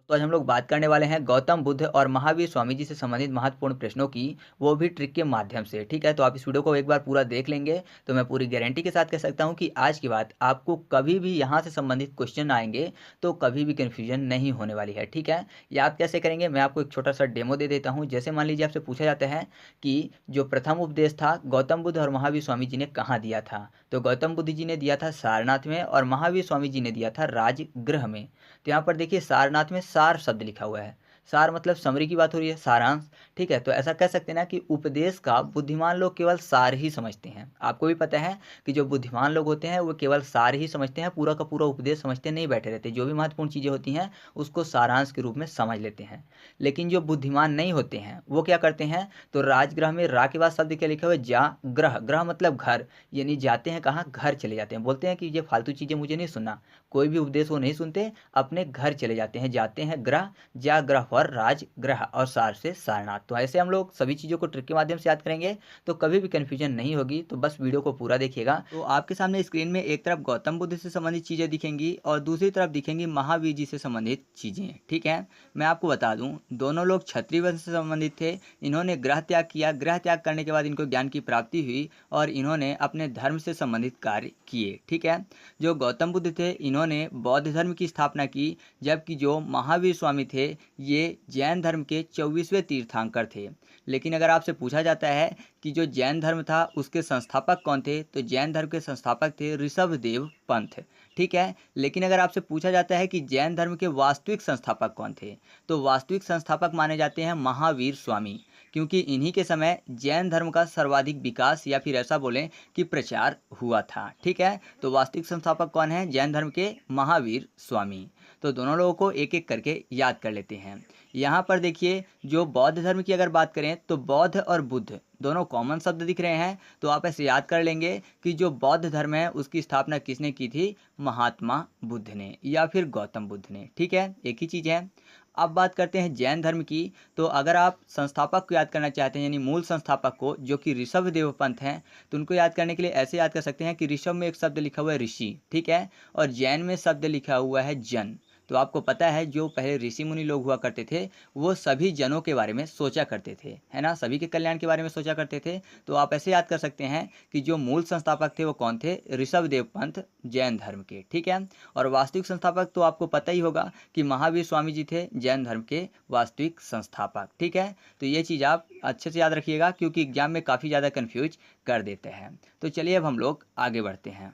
तो आज हम लोग बात करने वाले हैं गौतम बुद्ध और महावीर स्वामी जी से संबंधित महत्वपूर्ण प्रश्नों की, वो भी ट्रिक के माध्यम से। ठीक है, तो आप इस वीडियो को एक बार पूरा देख लेंगे तो मैं पूरी गारंटी के साथ कह सकता हूं कि आज की बात आपको कभी भी यहां से संबंधित क्वेश्चन आएंगे तो कभी भी कन्फ्यूजन नहीं होने वाली है। ठीक है, ये आप कैसे करेंगे, मैं आपको एक छोटा सा डेमो दे देता हूँ। जैसे मान लीजिए आपसे पूछा जाता है कि जो प्रथम उपदेश था गौतम बुद्ध और महावीर स्वामी जी ने कहाँ दिया था, तो गौतम बुद्ध जी ने दिया था सारनाथ में और महावीर स्वामी जी ने दिया था राजगृह में। तो यहाँ पर देखिए सारनाथ में सार शब्द लिखा हुआ है। सार मतलब समरी की बात हो रही है, सारांश। ठीक है, तो ऐसा कह सकते हैं ना कि उपदेश का बुद्धिमान लोग केवल सार ही समझते हैं। आपको भी पता है कि जो बुद्धिमान लोग होते हैं वो केवल सार ही समझते हैं, पूरा का पूरा उपदेश समझते नहीं बैठे रहते। जो भी महत्वपूर्ण चीज़ें होती हैं उसको सारांश के रूप में समझ लेते हैं। लेकिन जो बुद्धिमान नहीं होते हैं वो क्या करते हैं, तो राजगृह में रा के बाद शब्द क्या लिखा हुआ है, जा ग्रह। ग्रह मतलब घर, यानी जाते हैं कहाँ, घर चले जाते हैं। बोलते हैं कि ये फालतू चीज़ें मुझे नहीं सुनना, कोई भी उपदेश वो नहीं सुनते, अपने घर चले जाते हैं। जाते हैं ग्रह, जा ग्रह पर राजगृह और सार से सारनाथ। तो ऐसे हम लोग सभी चीज़ों को ट्रिक के माध्यम से याद करेंगे तो कभी भी कन्फ्यूजन नहीं होगी। तो बस वीडियो को पूरा देखिएगा। तो आपके सामने स्क्रीन में एक तरफ गौतम बुद्ध से संबंधित चीज़ें दिखेंगी और दूसरी तरफ दिखेंगी महावीर जी से संबंधित चीज़ें। ठीक है, मैं आपको बता दूं दोनों लोग क्षत्रिय वंश से संबंधित थे। इन्होंने गृह त्याग किया, गृह त्याग करने के बाद इनको ज्ञान की प्राप्ति हुई और इन्होंने अपने धर्म से संबंधित कार्य किए। ठीक है, जो गौतम बुद्ध थे इन्होंने बौद्ध धर्म की स्थापना की, जबकि जो महावीर स्वामी थे ये जैन धर्म के 24वें तीर्थंकर थे। लेकिन अगर आपसे पूछा जाता है कि जो जैन धर्म था उसके संस्थापक कौन थे, तो जैन धर्म के संस्थापक थे ऋषभदेव पंथ। ठीक है, लेकिन अगर आपसे पूछा जाता है कि जैन धर्म के वास्तविक संस्थापक कौन थे, तो वास्तविक संस्थापक माने जाते हैं महावीर स्वामी, क्योंकि इन्हीं के समय जैन धर्म का सर्वाधिक विकास या फिर ऐसा बोलें कि प्रचार हुआ था। ठीक है, तो वास्तविक संस्थापक कौन है जैन धर्म के, महावीर स्वामी। तो दोनों लोगों को एक एक करके याद कर लेते हैं। यहाँ पर देखिए जो बौद्ध धर्म की अगर बात करें तो बौद्ध और बुद्ध दोनों कॉमन शब्द दिख रहे हैं, तो आप ऐसे याद कर लेंगे कि जो बौद्ध धर्म है उसकी स्थापना किसने की थी, महात्मा बुद्ध ने या फिर गौतम बुद्ध ने। ठीक है, एक ही चीज़ है। अब बात करते हैं जैन धर्म की। तो अगर आप संस्थापक को याद करना चाहते हैं यानी मूल संस्थापक को, जो कि ऋषभदेव पंथ हैं, तो उनको याद करने के लिए ऐसे याद कर सकते हैं कि ऋषभ में एक शब्द लिखा हुआ है ऋषि। ठीक है, और जैन में शब्द लिखा हुआ है जन। तो आपको पता है जो पहले ऋषि मुनि लोग हुआ करते थे वो सभी जनों के बारे में सोचा करते थे, है ना, सभी के कल्याण के बारे में सोचा करते थे। तो आप ऐसे याद कर सकते हैं कि जो मूल संस्थापक थे वो कौन थे, ऋषभदेव पंथ जैन धर्म के। ठीक है, और वास्तविक संस्थापक तो आपको पता ही होगा कि महावीर स्वामी जी थे जैन धर्म के वास्तविक संस्थापक। ठीक है, तो ये चीज़ आप अच्छे से याद रखिएगा क्योंकि एग्जाम में काफ़ी ज़्यादा कन्फ्यूज कर देते हैं। तो चलिए अब हम लोग आगे बढ़ते हैं।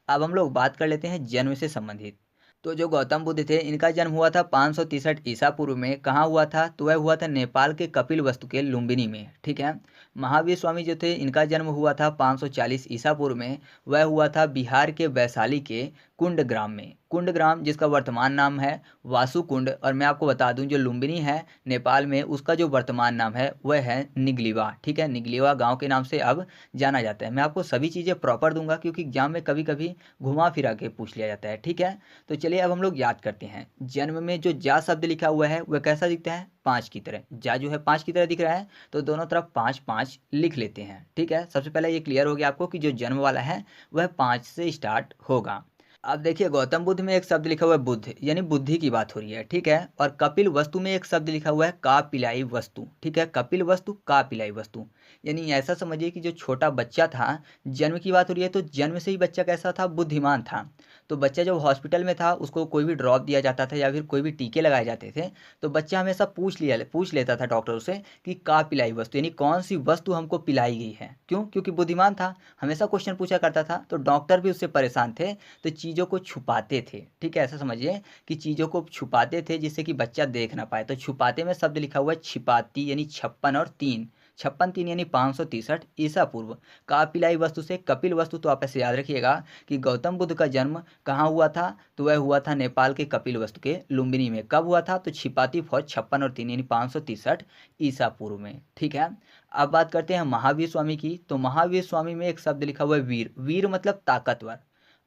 अब हम लोग बात कर लेते हैं जन्म से संबंधित। तो जो गौतम बुद्ध थे इनका जन्म हुआ था 563 ईसा पूर्व में। कहाँ हुआ था, तो वह हुआ था नेपाल के कपिलवस्तु के लुम्बिनी में। ठीक है, महावीर स्वामी जो थे इनका जन्म हुआ था 540 ईसा पूर्व में। वह हुआ था बिहार के वैशाली के कुंड ग्राम में। कुंड ग्राम जिसका वर्तमान नाम है वासुकुंड। और मैं आपको बता दूं जो लुम्बिनी है नेपाल में उसका जो वर्तमान नाम है वह है निगलीवा। ठीक है, निगलीवा गांव के नाम से अब जाना जाता है। मैं आपको सभी चीज़ें प्रॉपर दूंगा क्योंकि एग्जाम में कभी कभी घुमा फिरा के पूछ लिया जाता है। ठीक है, तो चलिए अब हम लोग याद करते हैं। जन्म में जो जा शब्द लिखा हुआ है वह कैसा दिखता है, पाँच की तरह। जा जो है पाँच की तरह दिख रहा है, तो दोनों तरफ पाँच पाँच लिख लेते हैं। ठीक है, सबसे पहले ये क्लियर हो गया आपको कि जो जन्म वाला है वह पाँच से स्टार्ट होगा। अब देखिए गौतम बुद्ध में एक शब्द लिखा हुआ है बुद्ध, यानी बुद्धि की बात हो रही है। ठीक है, और कपिल वस्तु में एक शब्द लिखा हुआ है का पिलाई वस्तु। ठीक है, कपिल वस्तु का पिलाई वस्तु, यानी ऐसा समझिए कि जो छोटा बच्चा था, जन्म की बात हो रही है तो जन्म से ही बच्चा कैसा था, बुद्धिमान था। तो बच्चा जब हॉस्पिटल में था उसको कोई भी ड्रॉप दिया जाता था या फिर कोई भी टीके लगाए जाते थे, तो बच्चा हमेशा पूछ लेता था डॉक्टर से कि का पिलाई वस्तु, यानी कौन सी वस्तु हमको पिलाई गई है। क्यों, क्योंकि बुद्धिमान था, हमेशा क्वेश्चन पूछा करता था। तो डॉक्टर भी उससे परेशान थे, तो चीज़ों को छुपाते थे। ठीक है, ऐसा समझिए कि चीज़ों को छुपाते थे जिससे कि बच्चा देख ना पाए। तो छुपाते में शब्द लिखा हुआ है छिपाती, यानी 56 और 3, 56 3 यानी 563 ईसा पूर्व। का पिलाई वस्तु से कपिल वस्तु, तो आप ऐसे याद रखिएगा कि गौतम बुद्ध का जन्म कहाँ हुआ था, तो वह हुआ था नेपाल के कपिल वस्तु के लुम्बिनी में। कब हुआ था, तो छिपाती फौज 56 और 3 यानी 563 ईसा पूर्व में। ठीक है, अब बात करते हैं महावीर स्वामी की। तो महावीर स्वामी में एक शब्द लिखा हुआ है वीर। वीर मतलब ताकतवर।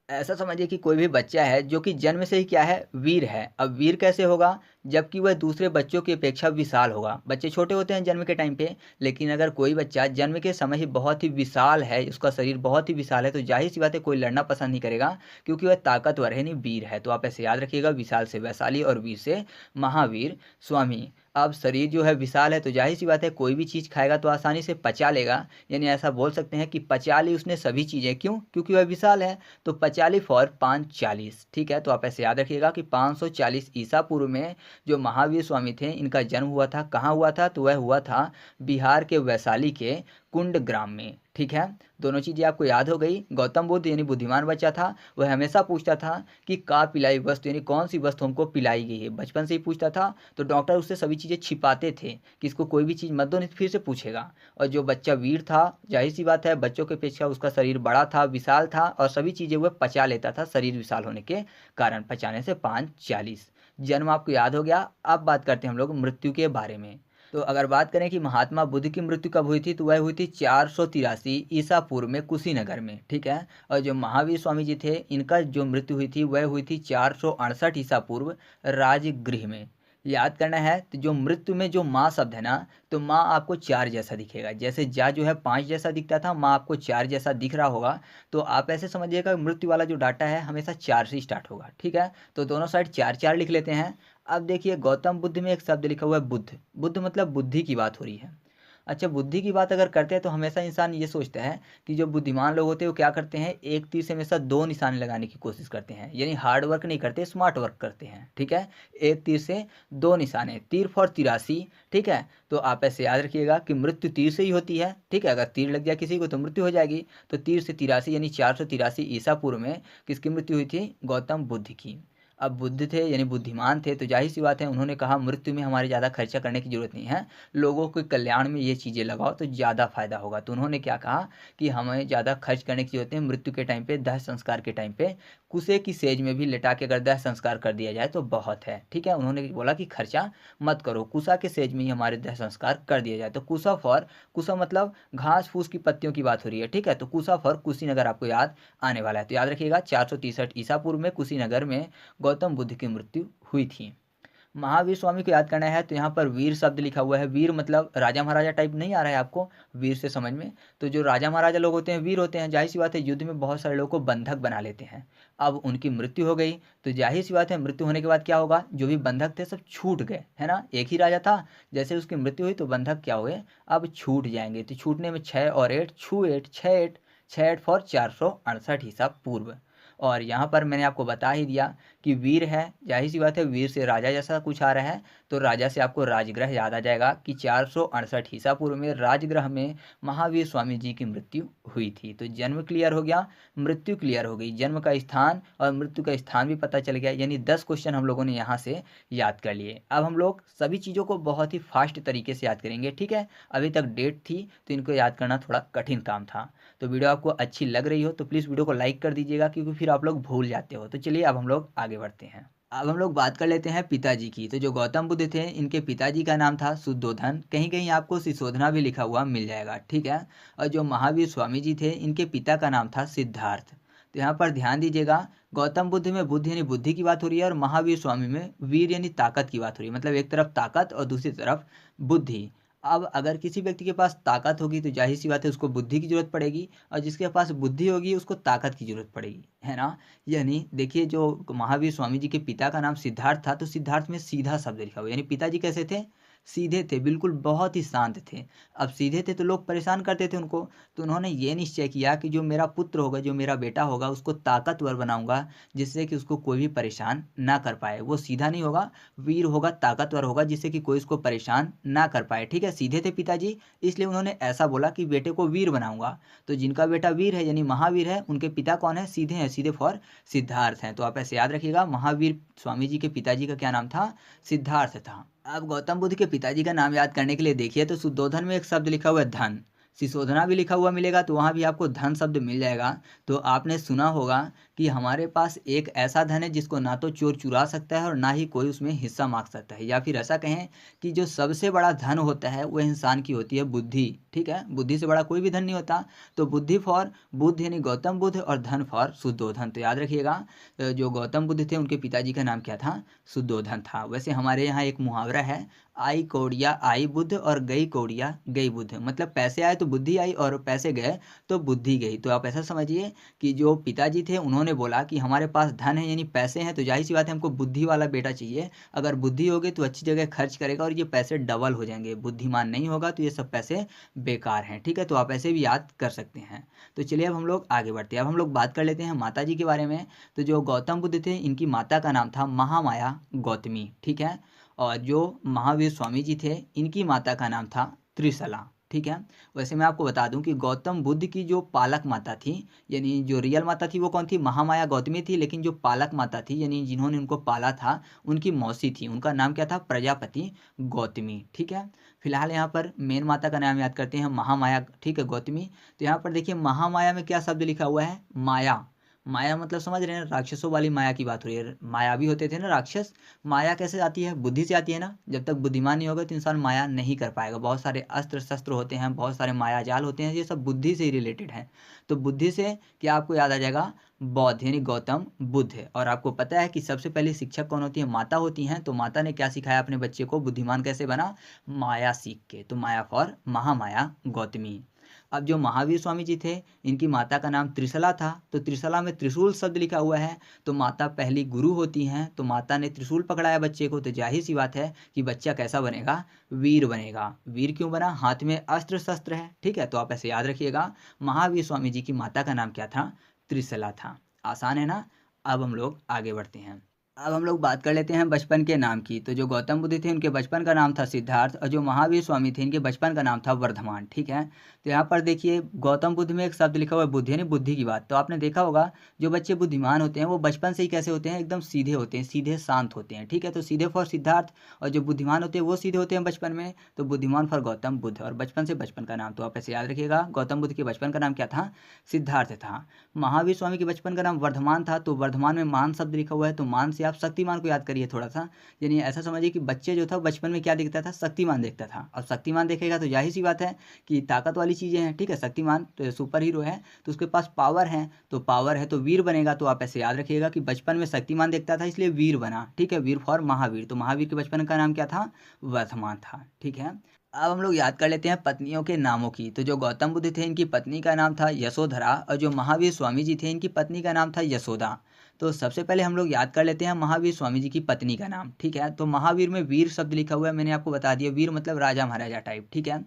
ऐसा समझिए कि कोई भी बच्चा है जो कि जन्म से ही क्या है, वीर है। अब वीर कैसे होगा, जबकि वह दूसरे बच्चों की अपेक्षा विशाल होगा। बच्चे छोटे होते हैं जन्म के टाइम पे, लेकिन अगर कोई बच्चा जन्म के समय ही बहुत ही विशाल है, उसका शरीर बहुत ही विशाल है, तो जाहिर सी बात है कोई लड़ना पसंद नहीं करेगा, क्योंकि वह ताकतवर है, नहीं वीर है। तो आप ऐसे याद रखिएगा, विशाल से वैशाली और वीर से महावीर स्वामी। अब शरीर जो है विशाल है, तो जाहिर सी बात है कोई भी चीज़ खाएगा तो आसानी से पचा लेगा। यानी ऐसा बोल सकते हैं कि पचा ली उसने सभी चीज़ें, क्यों, क्योंकि वह विशाल है। तो 45 फॉर 540, ठीक है। तो आप ऐसे याद रखिएगा कि 540 ईसा पूर्व में जो महावीर स्वामी थे, इनका जन्म हुआ था। कहाँ हुआ था, तो वह हुआ था बिहार के वैशाली के कुंड ग्राम में, ठीक है। दोनों चीज़ें आपको याद हो गई। गौतम बुद्ध यानी बुद्धिमान बच्चा था, वह हमेशा पूछता था कि का पिलाई वस्तु, यानी कौन सी वस्तु हमको पिलाई गई है, बचपन से ही पूछता था। तो डॉक्टर उससे सभी चीज़ें छिपाते थे कि इसको कोई भी चीज़ मत दो, नहीं तो फिर से पूछेगा। और जो बच्चा वीर था, जाहिर सी बात है बच्चों के अपेक्षा उसका शरीर बड़ा था, विशाल था, और सभी चीज़ें वह पचा लेता था शरीर विशाल होने के कारण। पचाने से 540, जन्म आपको याद हो गया। अब बात करते हैं हम लोग मृत्यु के बारे में। तो अगर बात करें कि महात्मा बुद्ध की मृत्यु कब हुई थी, तो वह हुई थी 483 ईसा पूर्व में कुशीनगर में, ठीक है। और जो महावीर स्वामी जी थे, इनका जो मृत्यु हुई थी वह हुई थी 468 ईसा पूर्व राजगृह में। याद करना है, तो जो मृत्यु में जो माँ शब्द है ना, तो माँ आपको चार जैसा दिखेगा। जैसे जा जो है पाँच जैसा दिखता था, माँ आपको चार जैसा दिख रहा होगा। तो आप ऐसे समझिएगा मृत्यु वाला जो डाटा है हमेशा चार से स्टार्ट होगा, ठीक है। तो दोनों साइड चार चार लिख लेते हैं। अब देखिए गौतम बुद्ध में एक शब्द लिखा हुआ है बुद्ध। बुद्ध मतलब बुद्धि की बात हो रही है। अच्छा, बुद्धि की बात अगर करते हैं तो हमेशा इंसान ये सोचता है कि जो बुद्धिमान लोग होते हैं वो क्या करते हैं, एक तीर से हमेशा दो निशाने लगाने की कोशिश करते हैं। यानी हार्ड वर्क नहीं करते, स्मार्ट वर्क करते हैं, ठीक है। एक तीर से दो निशाने, तीर फॉर 83, ठीक है। तो आप ऐसे याद रखिएगा कि मृत्यु तीर से ही होती है, ठीक है। अगर तीर लग जाए किसी को तो मृत्यु हो जाएगी। तो तीर से 83 यानी 483 ईसा पूर्व में किसकी मृत्यु हुई थी, गौतम बुद्ध की। अब बुद्ध थे यानी बुद्धिमान थे, तो जाहिर सी बात है उन्होंने कहा मृत्यु में हमारे ज़्यादा खर्चा करने की ज़रूरत नहीं है, लोगों के कल्याण में ये चीज़ें लगाओ तो ज़्यादा फायदा होगा। तो उन्होंने क्या कहा कि हमें ज़्यादा खर्च करने की ज़रूरत है, मृत्यु के टाइम पे, दाह संस्कार के टाइम पे कुसे की सेज में भी लेटा के अगर दाह संस्कार कर दिया जाए तो बहुत है, ठीक है। उन्होंने बोला कि खर्चा मत करो, कुसा के सेज में ही हमारे दाह संस्कार कर दिया जाए। तो कुसा फॉर, कुसा मतलब घास फूस की पत्तियों की बात हो रही है, ठीक है। तो कुसा फॉर कुशीनगर आपको याद आने वाला है। तो याद रखिएगा 463 ईसा पूर्व में कुशीनगर में गौतम बुद्ध की मृत्यु हुई थी। महावीर स्वामी को याद करना है, तो यहाँ पर वीर शब्द लिखा हुआ है। वीर मतलब राजा महाराजा टाइप नहीं आ रहा है आपको वीर से समझ में। तो जो राजा महाराजा लोग होते हैं वीर होते हैं। जाहिर सी बात है युद्ध में बहुत सारे लोगों को बंधक बना लेते हैं। अब उनकी मृत्यु हो गई, तो जाहिर सी बात है मृत्यु होने के बाद क्या होगा, जो भी बंधक थे सब छूट गए, है ना। एक ही राजा था, जैसे उसकी मृत्यु हुई तो बंधक क्या हुए, अब छूट जाएंगे। तो छूटने में 6 और 8, छू 8, 6 8, 6 8 फॉर 468 ईसा पूर्व। और यहाँ पर मैंने आपको बता ही दिया कि वीर है, जाहिर सी बात है वीर से राजा जैसा कुछ आ रहा है। तो राजा से आपको राजगृह याद आ जाएगा कि 468 ईसा पूर्व में राजगृह में महावीर स्वामी जी की मृत्यु हुई थी। तो जन्म क्लियर हो गया, मृत्यु क्लियर हो गई। जन्म का स्थान और मृत्यु का स्थान भी पता चल गया। यानी 10 क्वेश्चन हम लोगों ने यहाँ से याद कर लिए। अब हम लोग सभी चीज़ों को बहुत ही फास्ट तरीके से याद करेंगे, ठीक है। अभी तक डेट थी तो इनको याद करना थोड़ा कठिन काम था। तो वीडियो आपको अच्छी लग रही हो तो प्लीज़ वीडियो को लाइक कर दीजिएगा, क्योंकि फिर आप लोग भूल जाते हो। तो चलिए अब हम लोग आगे बढ़ते हैं। अब हम लोग बात कर लेते हैं पिताजी की। तो जो गौतम बुद्ध थे, इनके पिताजी का नाम था शुद्धोधन। कहीं कहीं आपको सिसोधना भी लिखा हुआ मिल जाएगा, ठीक है। और जो महावीर स्वामी जी थे, इनके पिता का नाम था सिद्धार्थ। तो यहाँ पर ध्यान दीजिएगा, गौतम बुद्ध में बुद्ध यानी बुद्धि की बात हो रही है, और महावीर स्वामी में वीर यानी ताकत की बात हो रही है। मतलब एक तरफ ताकत और दूसरी तरफ बुद्धि। अब अगर किसी व्यक्ति के पास ताकत होगी तो जाहिर सी बात है उसको बुद्धि की जरूरत पड़ेगी, और जिसके पास बुद्धि होगी उसको ताकत की जरूरत पड़ेगी, है ना। यानी देखिए, जो महावीर स्वामी जी के पिता का नाम सिद्धार्थ था, तो सिद्धार्थ में सीधा शब्द लिखा हुआ, यानी पिताजी कैसे थे, सीधे थे, बिल्कुल बहुत ही शांत थे। अब सीधे थे तो लोग परेशान करते थे उनको। तो उन्होंने ये निश्चय किया कि जो मेरा पुत्र होगा, जो मेरा बेटा होगा, उसको ताकतवर बनाऊंगा, जिससे कि उसको कोई भी परेशान ना कर पाए। वो सीधा नहीं होगा, वीर होगा, ताकतवर होगा, जिससे कि कोई उसको परेशान ना कर पाए, ठीक है। सीधे थे पिताजी, इसलिए उन्होंने ऐसा बोला कि बेटे को वीर बनाऊंगा। तो जिनका बेटा वीर है यानी महावीर है, उनके पिता कौन है, सीधे हैं, सीधे फॉर सिद्धार्थ हैं। तो आप ऐसे याद रखिएगा, महावीर स्वामी जी के पिताजी का क्या नाम था, सिद्धार्थ था। अब गौतम बुद्ध के पिताजी का नाम याद करने के लिए देखिए, तो शुद्धोधन में एक शब्द लिखा हुआ है धन। सिसोधना भी लिखा हुआ मिलेगा, तो वहाँ भी आपको धन शब्द मिल जाएगा। तो आपने सुना होगा कि हमारे पास एक ऐसा धन है जिसको ना तो चोर चुरा सकता है और ना ही कोई उसमें हिस्सा मांग सकता है, या फिर ऐसा कहें कि जो सबसे बड़ा धन होता है वो इंसान की होती है बुद्धि। ठीक है, बुद्धि से बड़ा कोई भी धन नहीं होता। तो बुद्धि फॉर बुद्ध यानी गौतम बुद्ध, और धन फॉर शुद्धोधन। तो याद रखिएगा, जो गौतम बुद्ध थे उनके पिताजी का नाम क्या था? शुद्धोधन था। वैसे हमारे यहाँ एक मुहावरा है, आई कौड़िया आई बुद्ध और गई कौड़िया गई बुद्ध, मतलब पैसे आए तो बुद्धि आई और पैसे गए तो बुद्धि गई। तो आप ऐसा समझिए कि जो पिताजी थे उन्होंने बोला कि हमारे पास धन है यानी पैसे हैं, तो जाहिर सी बात है हमको बुद्धि वाला बेटा चाहिए। अगर बुद्धि होगी तो अच्छी जगह खर्च करेगा और ये पैसे डबल हो जाएंगे। बुद्धिमान नहीं होगा तो ये सब पैसे बेकार हैं। ठीक है, तो आप ऐसे भी याद कर सकते हैं। तो चलिए अब हम लोग आगे बढ़ते हैं। अब हम लोग बात कर लेते हैं माता जी के बारे में। तो जो गौतम बुद्ध थे इनकी माता का नाम था महामाया गौतमी। ठीक है, और जो महावीर स्वामी जी थे इनकी माता का नाम था त्रिशला। ठीक है, वैसे मैं आपको बता दूं कि गौतम बुद्ध की जो पालक माता थी, यानी जो रियल माता थी वो कौन थी? महामाया गौतमी थी। लेकिन जो पालक माता थी यानी जिन्होंने उनको पाला था, उनकी मौसी थी, उनका नाम क्या था? प्रजापति गौतमी। ठीक है, फिलहाल यहाँ पर मेन माता का नाम याद करते हैं, महामाया। ठीक है, गौतमी। तो यहाँ पर देखिए महामाया में क्या शब्द लिखा हुआ है? माया। माया मतलब समझ रहे हैं, राक्षसों वाली माया की बात हो रही है। मायावी होते थे ना राक्षस। माया कैसे आती है? बुद्धि से आती है ना। जब तक बुद्धिमान नहीं होगा तो इंसान माया नहीं कर पाएगा। बहुत सारे अस्त्र शस्त्र होते हैं, बहुत सारे माया जाल होते हैं, ये सब बुद्धि से ही रिलेटेड है। तो बुद्धि से क्या आपको याद आ जाएगा? बौद्ध यानी गौतम बुद्ध है। और आपको पता है कि सबसे पहले शिक्षक कौन होती है? माता होती हैं। तो माता ने क्या सिखाया अपने बच्चे को? बुद्धिमान कैसे बना? माया सीख के। तो माया फॉर महामाया गौतमी। अब जो महावीर स्वामी जी थे इनकी माता का नाम त्रिशला था। तो त्रिशला में त्रिशूल शब्द लिखा हुआ है। तो माता पहली गुरु होती हैं। तो माता ने त्रिशूल पकड़ाया बच्चे को, तो जाहिर सी बात है कि बच्चा कैसा बनेगा? वीर बनेगा। वीर क्यों बना? हाथ में अस्त्र शस्त्र है। ठीक है, तो आप ऐसे याद रखिएगा, महावीर स्वामी जी की माता का नाम क्या था? त्रिशला था। आसान है ना। अब हम लोग आगे बढ़ते हैं। अब हम लोग बात कर लेते हैं बचपन के नाम की। तो जो गौतम बुद्ध थे उनके बचपन का नाम था सिद्धार्थ, और जो महावीर स्वामी थे इनके बचपन का नाम था वर्धमान। ठीक है, तो यहाँ पर देखिए गौतम बुद्ध में एक शब्द लिखा हुआ है बुद्धि, यानी बुद्धि की बात। तो आपने देखा होगा जो बच्चे बुद्धिमान होते हैं वो बचपन से ही कैसे होते हैं? एकदम सीधे होते हैं, सीधे शांत होते हैं। ठीक है, तो सीधे फॉर सिद्धार्थ, और जो बुद्धिमान होते हैं वो सीधे होते हैं बचपन में। तो बुद्धिमान फॉर गौतम बुद्ध, और बचपन से बचपन का नाम। तो आप ऐसे याद रखिएगा, गौतम बुद्ध के बचपन का नाम क्या था? सिद्धार्थ था। महावीर स्वामी के बचपन का नाम वर्धमान था। तो वर्धमान में मान शब्द लिखा हुआ है, तो मान से आप शक्तिमान को याद करिए थोड़ा सा। यानी ऐसा समझिए कि बच्चे जो था बचपन में क्या देखता था? शक्तिमान देखता था। और शक्तिमान देखेगा तो जाहिर सी बात है कि ताकत वाली चीज़ें हैं। ठीक है, शक्तिमान तो सुपर हीरो है, तो उसके पास पावर है, तो पावर है तो वीर बनेगा। तो आप ऐसे याद रखिएगा कि बचपन में शक्तिमान देखता था इसलिए वीर बना। ठीक है, वीर फॉर महावीर। तो महावीर के बचपन का नाम क्या था? वर्धमान था। ठीक है, अब हम लोग याद कर लेते हैं पत्नियों के नामों की। तो जो गौतम बुद्ध थे इनकी पत्नी का नाम था यशोधरा, और जो महावीर स्वामी जी थे इनकी पत्नी का नाम था यशोदा। तो सबसे पहले हम लोग याद कर लेते हैं महावीर स्वामी जी की पत्नी का नाम। ठीक है, तो महावीर में वीर शब्द लिखा हुआ है, मैंने आपको बता दिया। वीर मतलब राजा महाराजा टाइप। ठीक है,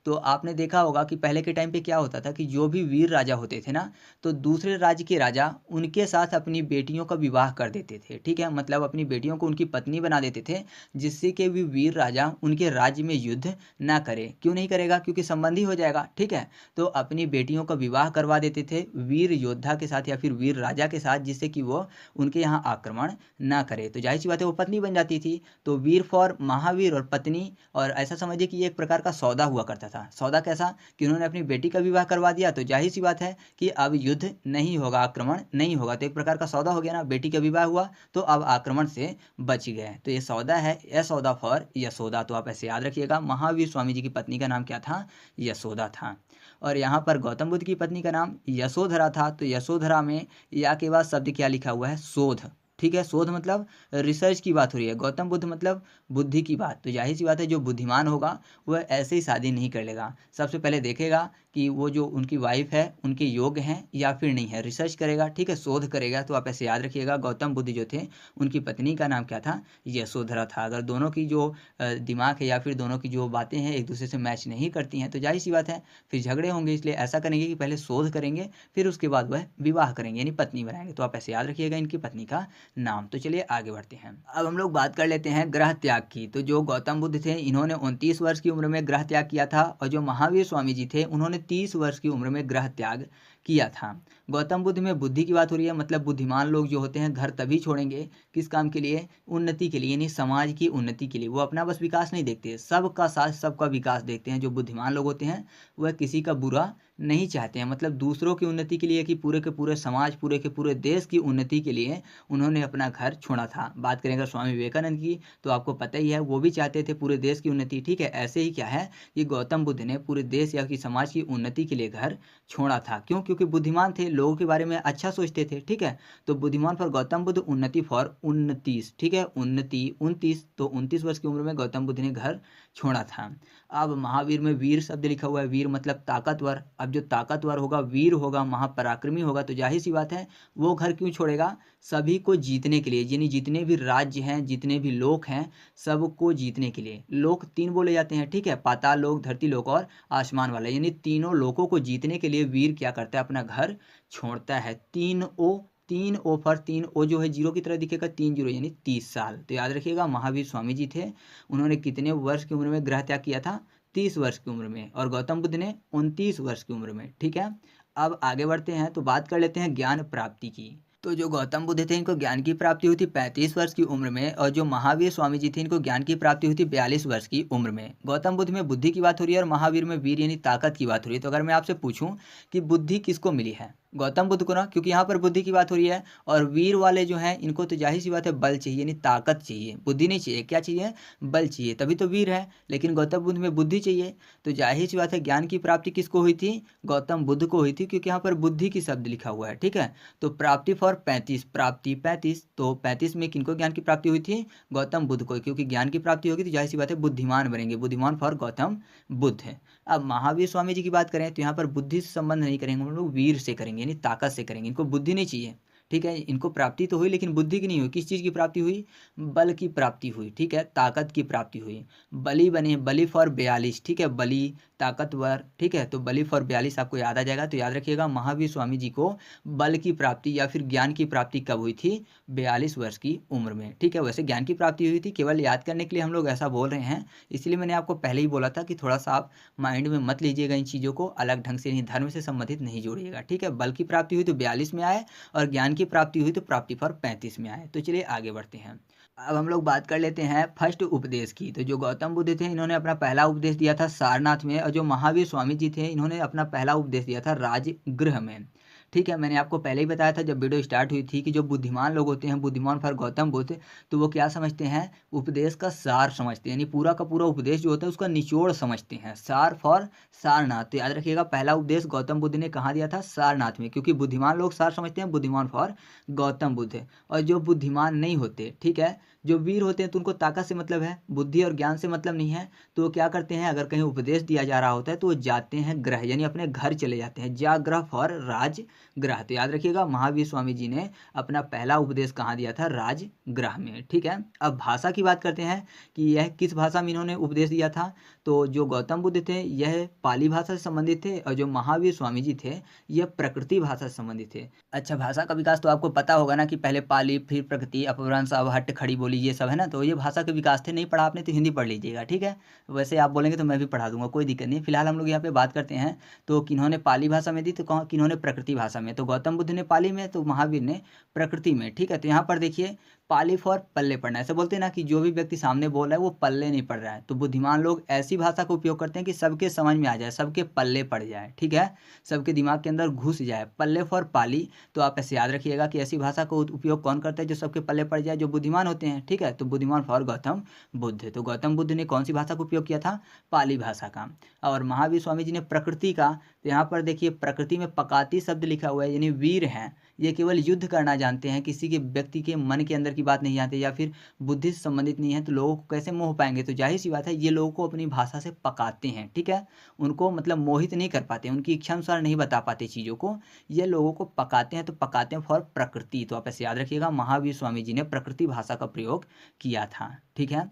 तो आपने देखा होगा कि पहले के टाइम पे क्या होता था कि जो भी वीर राजा होते थे ना, तो दूसरे राज्य के राजा उनके साथ अपनी बेटियों का विवाह कर देते थे। ठीक है, मतलब अपनी बेटियों को उनकी पत्नी बना देते थे, जिससे कि भी वीर राजा उनके राज्य में युद्ध ना करे। क्यों नहीं करेगा? क्योंकि संबंधी हो जाएगा। ठीक है, तो अपनी बेटियों का विवाह करवा देते थे वीर योद्धा के साथ या फिर वीर राजा के साथ, जिससे कि वो उनके यहाँ आक्रमण ना करे। तो जाहिर सी बात है वो पत्नी बन जाती थी। तो वीर फॉर महावीर और पत्नी। और ऐसा समझिए कि ये एक प्रकार का सौदा हुआ करता था। सौदा कैसा? कि उन्होंने अपनी बेटी का विवाह करवा दिया, तो जाहिर सी बात है कि अब युद्ध नहीं होगा, आक्रमण नहीं होगा। तो एक प्रकार का सौदा हो गया ना, बेटी का विवाह हुआ तो अब आक्रमण से बच गए। तो ये सौदा है, यह सौदा फॉर यशोदा। तो आप ऐसे याद रखिएगा, महावीर स्वामी जी की पत्नी का नाम क्या था? यशोदा था। और यहाँ पर गौतम बुद्ध की पत्नी का नाम यशोधरा था। तो यशोधरा में या के बाद शब्द क्या लिखा हुआ है? शोध। ठीक है, शोध मतलब रिसर्च की बात हो रही है। गौतम बुद्ध मतलब बुद्धि की बात। तो जाहिर सी बात है जो बुद्धिमान होगा वह ऐसे ही शादी नहीं कर लेगा। सबसे पहले देखेगा कि वो जो उनकी वाइफ है उनके योग्य हैं या फिर नहीं है, रिसर्च करेगा। ठीक है, शोध करेगा। तो आप ऐसे याद रखिएगा, गौतम बुद्ध जो थे उनकी पत्नी का नाम क्या था? यशोधरा था। अगर दोनों की जो दिमाग है या फिर दोनों की जो बातें हैं एक दूसरे से मैच नहीं करती हैं, तो जाहिर सी बात है फिर झगड़े होंगे। इसलिए ऐसा करेंगे कि पहले शोध करेंगे, फिर उसके बाद वह विवाह करेंगे यानी पत्नी बनाएंगे। तो आप ऐसे याद रखिएगा इनकी पत्नी का नाम। तो चलिए आगे बढ़ते हैं। अब हम लोग बात कर लेते हैं ग्रह त्याग की। तो जो गौतम बुद्ध थे इन्होंने 29 वर्ष की उम्र में ग्रह त्याग किया था, और जो महावीर स्वामी जी थे उन्होंने 30 वर्ष की उम्र में ग्रह त्याग किया था। गौतम बुद्ध में बुद्धि की बात हो रही है, मतलब बुद्धिमान लोग जो होते हैं घर तभी छोड़ेंगे, किस काम के लिए? उन्नति के लिए, यानी समाज की उन्नति के लिए। वो अपना बस विकास नहीं देखते, सबका साथ सबका विकास देखते हैं। जो बुद्धिमान लोग होते हैं वह किसी का बुरा नहीं चाहते हैं, मतलब दूसरों की उन्नति के लिए कि पूरे के पूरे समाज, पूरे के पूरे देश की उन्नति के लिए उन्होंने अपना घर छोड़ा था। बात करें अगर स्वामी विवेकानंद की, तो आपको पता ही है वो भी चाहते थे पूरे देश की उन्नति, ठीक है। ऐसे ही क्या है कि गौतम बुद्ध ने पूरे देश या कि समाज की उन्नति के लिए घर छोड़ा था। क्यों? क्योंकि बुद्धिमान थे, लोगों के बारे में अच्छा सोचते थे, ठीक है। तो बुद्धिमान फॉर गौतम बुद्ध, उन्नति फॉर 29, ठीक है, उन्नति 29। तो 29 वर्ष की उम्र में गौतम बुद्ध ने घर छोड़ा था। अब महावीर में वीर शब्द लिखा हुआ है, वीर मतलब ताकतवर। अब जो ताकतवर होगा, वीर होगा, महापराक्रमी होगा, तो जाहिर सी बात है वो घर क्यों छोड़ेगा? सभी को जीतने के लिए, यानी जितने भी राज्य हैं, जितने भी लोग हैं, सबको जीतने के लिए। लोक 3 बोले जाते हैं, ठीक है, पाताल लोक, धरती लोक और आसमान वाला, यानी तीनों लोकों को जीतने के लिए वीर क्या करता है? अपना घर छोड़ता है। 3 ओ पर 3 ओ जो है जीरो की तरह दिखेगा, 3 जीरो यानी 30 साल। तो याद रखिएगा महावीर स्वामी जी थे, उन्होंने कितने वर्ष की उम्र में ग्रह त्याग किया था? 30 वर्ष की उम्र में। और गौतम बुद्ध ने 29 वर्ष की उम्र में, ठीक है। अब आगे बढ़ते हैं तो बात कर लेते हैं ज्ञान प्राप्ति की। तो जो गौतम बुद्ध थे इनको ज्ञान की प्राप्ति हुई थी 35 वर्ष की उम्र में, और जो महावीर स्वामी जी थे इनको ज्ञान की प्राप्ति हुई थी 42 वर्ष की उम्र में। गौतम बुद्ध में बुद्धि की बात हो रही है और महावीर में वीर यानी ताकत की बात हो रही है। तो अगर मैं आपसे पूछूं कि बुद्धि किसको मिली है? गौतम बुद्ध को ना, क्योंकि यहाँ पर बुद्धि की बात हो रही है। और वीर वाले जो हैं इनको तो जाहिर सी बात है बल चाहिए, यानी ताकत चाहिए, बुद्धि नहीं चाहिए। क्या चाहिए? बल चाहिए, तभी तो वीर है। लेकिन गौतम बुद्ध में बुद्धि चाहिए, तो जाहिर सी बात है ज्ञान की प्राप्ति किसको हुई थी? गौतम बुद्ध को हुई थी, क्योंकि यहाँ पर बुद्धि की शब्द लिखा हुआ है, ठीक है। तो प्राप्ति फॉर 35, प्राप्ति 35, तो 35 में किनको ज्ञान की प्राप्ति हुई थी? गौतम बुद्ध को। क्योंकि ज्ञान की प्राप्ति होगी तो जाहिर सी बात है बुद्धिमान बनेंगे, बुद्धिमान फॉर गौतम बुद्ध है। अब महावीर स्वामी जी की बात करें तो यहाँ पर बुद्धि से संबंध नहीं करेंगे हम लोग, वीर से करेंगे, यानी ताकत से करेंगे। इनको बुद्धि नहीं चाहिए, ठीक है। इनको प्राप्ति तो हुई लेकिन बुद्धि की नहीं हुई। किस चीज़ की प्राप्ति हुई? बल की प्राप्ति हुई, ठीक है, ताकत की प्राप्ति हुई। बली बने, बली फॉर 42, ठीक है, बली ताकतवर, ठीक है। तो बली फॉर 42 आपको याद आ जाएगा। तो याद रखिएगा महावीर स्वामी जी को बल की प्राप्ति या फिर ज्ञान की प्राप्ति कब हुई थी? 42 वर्ष की उम्र में, ठीक है। वैसे ज्ञान की प्राप्ति हुई थी, केवल याद करने के लिए हम लोग ऐसा बोल रहे हैं, इसलिए मैंने आपको पहले ही बोला था कि थोड़ा सा आप माइंड में मत लीजिएगा इन चीज़ों को, अलग ढंग से, नहीं धर्म से संबंधित नहीं जोड़िएगा, ठीक है। बल की प्राप्ति हुई तो 42 में आए, और ज्ञान की प्राप्ति हुई तो प्राप्ति फॉर 35 में आए। तो चलिए आगे बढ़ते हैं। अब हम लोग बात कर लेते हैं फर्स्ट उपदेश की। तो जो गौतम बुद्ध थे इन्होंने अपना पहला उपदेश दिया था सारनाथ में, और जो महावीर स्वामी जी थे इन्होंने अपना पहला उपदेश दिया था राजगृह में, ठीक है। मैंने आपको पहले ही बताया था जब वीडियो स्टार्ट हुई थी कि जो बुद्धिमान लोग होते हैं, बुद्धिमान फॉर गौतम बुद्ध, तो वो क्या समझते हैं? उपदेश का सार समझते हैं, यानी पूरा का पूरा उपदेश जो होता है उसका निचोड़ समझते हैं। सार फॉर सारनाथ। तो याद रखिएगा पहला उपदेश गौतम बुद्ध ने कहाँ दिया था? सारनाथ में, क्योंकि बुद्धिमान लोग सार समझते हैं, बुद्धिमान फॉर गौतम बुद्ध। और जो बुद्धिमान नहीं होते, ठीक है, जो वीर होते हैं तो उनको ताकत से मतलब है, बुद्धि और ज्ञान से मतलब नहीं है। तो वो क्या करते हैं? अगर कहीं उपदेश दिया जा रहा होता है तो वो जाते हैं ग्रह, यानी अपने घर चले जाते हैं। जागृह फॉर राजगृह। तो याद रखिएगा महावीर स्वामी जी ने अपना पहला उपदेश कहाँ दिया था? राजगृह में, ठीक है। अब भाषा की बात करते हैं कि यह किस भाषा में इन्होंने उपदेश दिया था। तो जो गौतम बुद्ध थे यह पाली भाषा से संबंधित थे, और जो महावीर स्वामी जी थे यह प्रकृति भाषा से संबंधित थे। अच्छा, भाषा का विकास तो आपको पता होगा ना कि पहले पाली, फिर प्रकृति, अपभ्रंश, अवहट्ट, खड़ी बोली, ये सब है ना। तो ये भाषा के विकास थे। नहीं पढ़ा आपने तो हिंदी पढ़ लीजिएगा, ठीक है। वैसे आप बोलेंगे तो मैं भी पढ़ा दूंगा, कोई दिक्कत नहीं। फिलहाल हम लोग यहाँ पे बात करते हैं। तो किन्होंने पाली भाषा में दी, तो कहाँ किन्होंने प्रकृति भाषा में। तो गौतम बुद्ध ने पाली में, तो महावीर ने प्रकृति में, ठीक है। तो यहाँ पर देखिए पाली फॉर पल्ले पढ़ना, ऐसे बोलते हैं ना कि जो भी व्यक्ति सामने बोल रहा है वो पल्ले नहीं पढ़ रहा है। तो बुद्धिमान लोग ऐसी भाषा का उपयोग करते हैं कि सबके समझ में आ जाए, सबके पल्ले पड़ जाए, ठीक है, सबके दिमाग के अंदर घुस जाए। पल्ले फॉर पाली। तो आप ऐसे याद रखिएगा कि ऐसी भाषा का उपयोग कौन करता है? जो सबके पल्ले पड़ जाए, जो बुद्धिमान होते हैं, ठीक है। तो बुद्धिमान फॉर गौतम बुद्ध। तो गौतम बुद्ध ने कौन सी भाषा का उपयोग किया था? पाली भाषा का। और महावीर स्वामी जी ने प्रकृति का। तो यहाँ पर देखिए प्रकृति में पकाती शब्द लिखा हुआ है, यानी वीर हैं, ये केवल युद्ध करना जानते हैं, किसी के व्यक्ति के मन के अंदर की बात नहीं जानते, या फिर बुद्धि से संबंधित नहीं है, तो लोगों को कैसे मोह पाएंगे? तो जाहिर सी बात है ये लोगों को अपनी भाषा से पकाते हैं, ठीक है। उनको मतलब मोहित नहीं कर पाते, उनकी इच्छा अनुसार नहीं बता पाते चीज़ों को, ये लोगों को पकाते हैं। तो पकाते हैं फॉर प्रकृति। तो आप ऐसे याद रखिएगा महावीर स्वामी जी ने प्रकृति भाषा का प्रयोग किया था, ठीक है।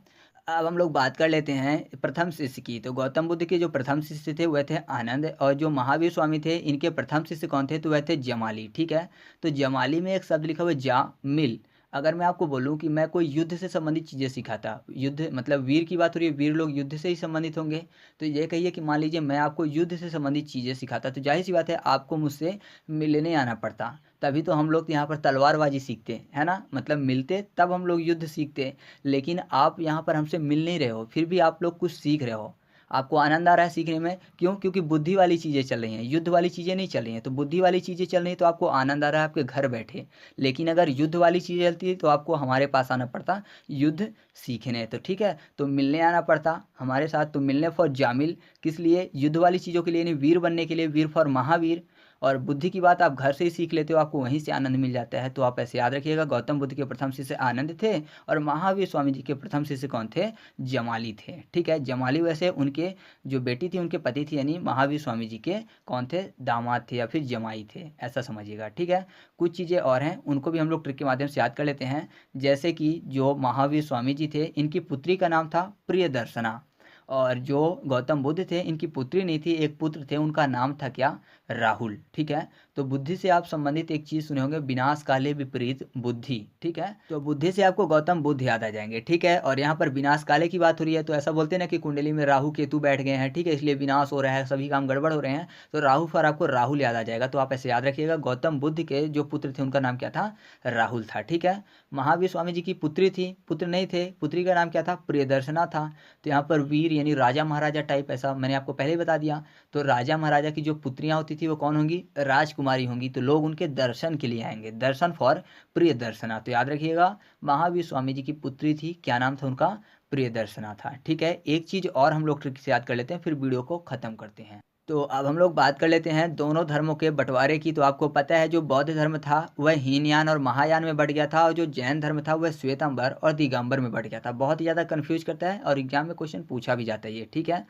अब हम लोग बात कर लेते हैं प्रथम शिष्य की। तो गौतम बुद्ध के जो प्रथम शिष्य थे वह थे आनंद, और जो महावीर स्वामी थे इनके प्रथम शिष्य कौन थे? तो वह थे जमाली, ठीक है। तो जमाली में एक शब्द लिखा हुआ है जामिल। अगर मैं आपको बोलूं कि मैं कोई युद्ध से संबंधित चीज़ें सिखाता, युद्ध मतलब वीर की बात हो रही है, वीर लोग युद्ध से ही संबंधित होंगे। तो ये कहिए कि मान लीजिए मैं आपको युद्ध से संबंधित चीज़ें सिखाता, तो जाहिर सी बात है आपको मुझसे मिलने आना पड़ता, तभी तो हम लोग यहाँ पर तलवारबाजी सीखते हैं ना, मतलब मिलते तब हम लोग युद्ध सीखते। लेकिन आप यहाँ पर हमसे मिल नहीं रहे हो, फिर भी आप लोग कुछ सीख रहे हो। आपको आनंद आ रहा है सीखने में, क्यों? क्योंकि बुद्धि वाली चीज़ें चल रही हैं, युद्ध वाली चीज़ें नहीं चल रही हैं। तो बुद्धि वाली चीज़ें चल रही हैं तो आपको आनंद आ रहा है आपके घर बैठे। लेकिन अगर युद्ध वाली चीज़ें चलती है तो आपको हमारे पास आना पड़ता युद्ध सीखने। तो ठीक है, तो मिलने आना पड़ता हमारे साथ। तो मिलने फॉर जामिल, किस लिए? युद्ध वाली चीज़ों के लिए नहीं, वीर बनने के लिए, वीर फॉर महावीर। और बुद्धि की बात आप घर से ही सीख लेते हो, आपको वहीं से आनंद मिल जाता है। तो आप ऐसे याद रखिएगा, गौतम बुद्ध के प्रथम शिष्य आनंद थे और महावीर स्वामी जी के प्रथम शिष्य कौन थे? जमाली थे। ठीक है, जमाली वैसे उनके जो बेटी थी उनके पति थी, यानी महावीर स्वामी जी के कौन थे? दामाद थे या फिर जमाई थे, ऐसा समझिएगा। ठीक है, कुछ चीज़ें और हैं उनको भी हम लोग ट्रिक के माध्यम से याद कर लेते हैं। जैसे कि जो महावीर स्वामी जी थे इनकी पुत्री का नाम था प्रियदर्शना, और जो गौतम बुद्ध थे इनकी पुत्री नहीं थी, एक पुत्र थे, उनका नाम था क्या? राहुल। ठीक है, तो बुद्धि से आप संबंधित एक चीज़ सुने होंगे, विनाश काले विपरीत बुद्धि। ठीक है, तो बुद्धि से आपको गौतम बुद्ध याद आ जाएंगे। ठीक है, और यहाँ पर विनाश काले की बात हो रही है तो ऐसा बोलते हैं ना कि कुंडली में राहु केतु बैठ गए हैं, ठीक है, इसलिए विनाश हो रहा है, सभी काम गड़बड़ हो रहे हैं। तो राहु पर आपको राहुल याद आ जाएगा। तो आप ऐसे याद रखिएगा, गौतम बुद्ध के जो पुत्र थे उनका नाम क्या था? राहुल था। ठीक है, महावीर स्वामी जी की पुत्री थी, पुत्र नहीं थे, पुत्री का नाम क्या था? प्रियदर्शना था। तो यहाँ पर वीर यानी राजा महाराजा टाइप, ऐसा मैंने आपको पहले ही बता दिया। तो राजा महाराजा की जो पुत्रियां होती थी वो कौन होंगी? राजकुमारी होंगी। तो लोग उनके दर्शन के लिए आएंगे, दर्शन फॉर प्रियदर्शना। तो याद रखिएगा, महावीर स्वामी जी की पुत्री थी, क्या नाम था उनका? प्रियदर्शना था। ठीक है, एक चीज़ और हम लोग ट्रिक से याद कर लेते हैं, फिर वीडियो को ख़त्म करते हैं। तो अब हम लोग बात कर लेते हैं दोनों धर्मों के बंटवारे की। तो आपको पता है जो बौद्ध धर्म था वह हीनयान और महायान में बंट गया था, और जो जैन धर्म था वह श्वेतांबर और दिगंबर में बंट गया था। बहुत ही ज़्यादा कंफ्यूज करता है और एग्जाम में क्वेश्चन पूछा भी जाता है ये। ठीक है,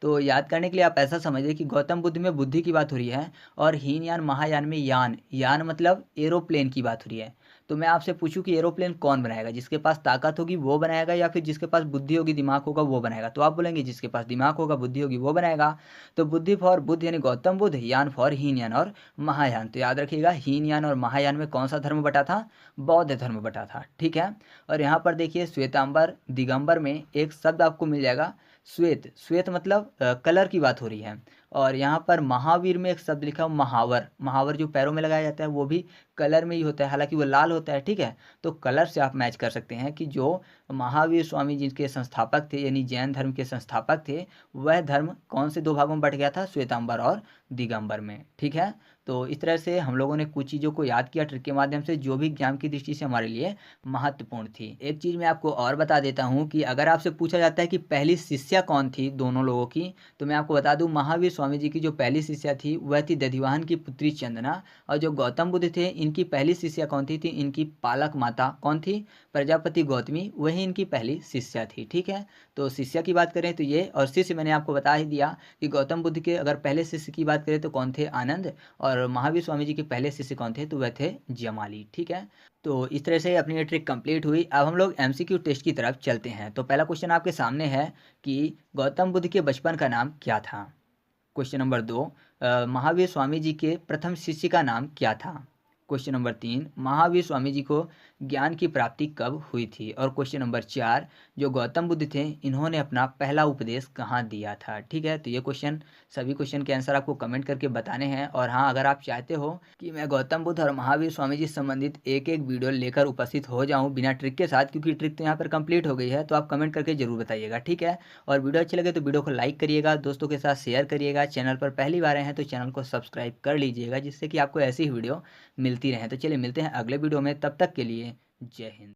तो याद करने के लिए आप ऐसा समझिए कि गौतम बुद्ध में बुद्धि की बात हो रही है, और हीनयान महायान में यान, यान मतलब एरोप्लेन की बात हो रही है। तो मैं आपसे पूछूं कि एरोप्लेन कौन बनाएगा? जिसके पास ताकत होगी वो बनाएगा, या फिर जिसके पास बुद्धि होगी, दिमाग होगा, वो बनाएगा? तो आप बोलेंगे जिसके पास दिमाग होगा, बुद्धि होगी, वो बनाएगा। तो बुद्धि फॉर बुद्ध यानी गौतम बुद्ध, यान फॉर हीनयान और महायान। तो याद रखिएगा, हीनयान और महायान में कौन सा धर्म बटा था? बौद्ध धर्म बटा था। ठीक है, और यहाँ पर देखिए श्वेतांबर दिगंबर में एक शब्द आपको मिल जाएगा, श्वेत। श्वेत मतलब कलर की बात हो रही है। और यहाँ पर महावीर में एक शब्द लिखा महावर, महावर जो पैरों में लगाया जाता है वो भी कलर में ही होता है, हालांकि वो लाल होता है। ठीक है, तो कलर से आप मैच कर सकते हैं कि जो महावीर स्वामी जी के संस्थापक थे, यानी जैन धर्म के संस्थापक थे, वह धर्म कौन से दो भागों में बट गया था? श्वेतांबर और दिगंबर में। ठीक है, तो इस तरह से हम लोगों ने कुछ चीज़ों को याद किया ट्रिक के माध्यम से, जो भी एग्जाम की दृष्टि से हमारे लिए महत्वपूर्ण थी। एक चीज़ मैं आपको और बता देता हूँ कि अगर आपसे पूछा जाता है कि पहली शिष्या कौन थी दोनों लोगों की, तो मैं आपको बता दूं, महावीर स्वामी जी की जो पहली शिष्या थी वह थी दधिवाहन की पुत्री चंदना, और जो गौतम बुद्ध थे इनकी पहली शिष्या कौन थी? इनकी पालक माता कौन थी? प्रजापति गौतमी, वही इनकी पहली शिष्या थी। ठीक है, तो शिष्या की बात करें तो ये, और शिष्य मैंने आपको बता ही दिया कि गौतम बुद्ध के अगर पहले शिष्य की बात करें तो कौन थे? आनंद। और महावीर स्वामी जी के पहले शिष्य कौन थे? तो वह थे जमाली। ठीक है, तो इस तरह से अपनी ये ट्रिक कंप्लीट हुई। अब हम लोग एमसीक्यू टेस्ट की तरफ चलते हैं। तो पहला क्वेश्चन आपके सामने है कि गौतम बुद्ध के बचपन का नाम क्या था? क्वेश्चन नंबर 2, महावीर स्वामी जी के प्रथम शिष्य का नाम क्या था? क्वेश्चन नंबर 3, महावीर स्वामी जी को ज्ञान की प्राप्ति कब हुई थी? और क्वेश्चन नंबर 4, जो गौतम बुद्ध थे इन्होंने अपना पहला उपदेश कहाँ दिया था? ठीक है, तो ये क्वेश्चन, सभी क्वेश्चन के आंसर आपको कमेंट करके बताने हैं। और हाँ, अगर आप चाहते हो कि मैं गौतम बुद्ध और महावीर स्वामी जी से संबंधित एक एक वीडियो लेकर उपस्थित हो जाऊँ बिना ट्रिक के साथ, क्योंकि ट्रिक तो यहाँ पर कंप्लीट हो गई है, तो आप कमेंट करके जरूर बताइएगा। ठीक है, और वीडियो अच्छी लगे तो वीडियो को लाइक करिएगा, दोस्तों के साथ शेयर करिएगा, चैनल पर पहली बार आए हैं तो चैनल को सब्सक्राइब कर लीजिएगा, जिससे कि आपको ऐसी ही वीडियो मिलती रहे। तो चलिए मिलते हैं अगले वीडियो में, तब तक के लिए जय हिंद।